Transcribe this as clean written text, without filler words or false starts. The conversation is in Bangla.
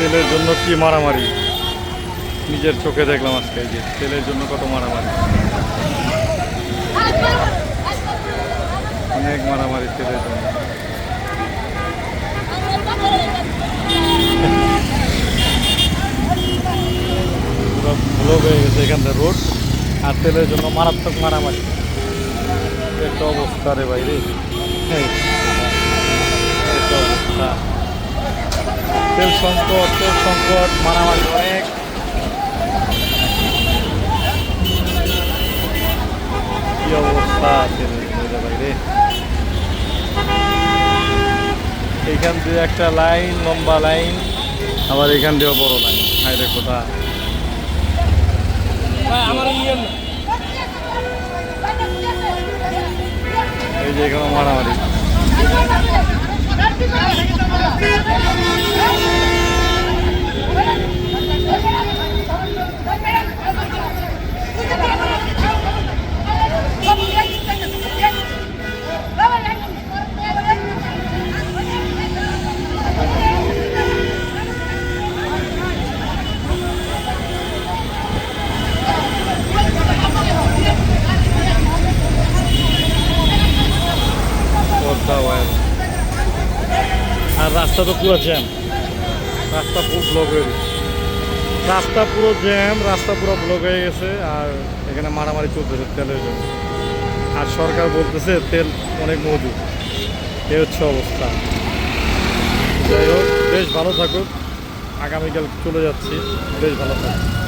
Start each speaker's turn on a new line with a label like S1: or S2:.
S1: তেলের জন্য কি মারামারি নিজের চোখে দেখলাম আজকে, যে তেলের জন্য কত মারামারি, অনেক মারামারি তেলের জন্য। পুরো ব্লক হয়ে গেছে এখানটা রোড, আর তেলের জন্য মারাত্মক মারামারি। একটা অবস্থা রে বাইরে, একটা অবস্থা। তেল সংকট মারামারি অনেক। কি অবস্থা তেলের বাইরে। এইখান দিয়ে একটা লাইন, লম্বা লাইন, আবার এখান দিয়েও বড় লাইন। হাই রে কোথা, এই যে এখানে মারামারি। আর রাস্তা তো পুরো জ্যাম, রাস্তা পুরো ব্লক হয়ে গেছে, রাস্তা পুরো জ্যাম, রাস্তা পুরো ব্লক হয়ে গেছে। আর এখানে মারামারি চলতেছে তেলের জন্য। আর সরকার বলতেছে তেল অনেক মজুদ। এই হচ্ছে অবস্থা। যাই হোক, বেশ ভালো থাকুক। আগামীকাল চলে যাচ্ছি, বেশ ভালো থাকুক।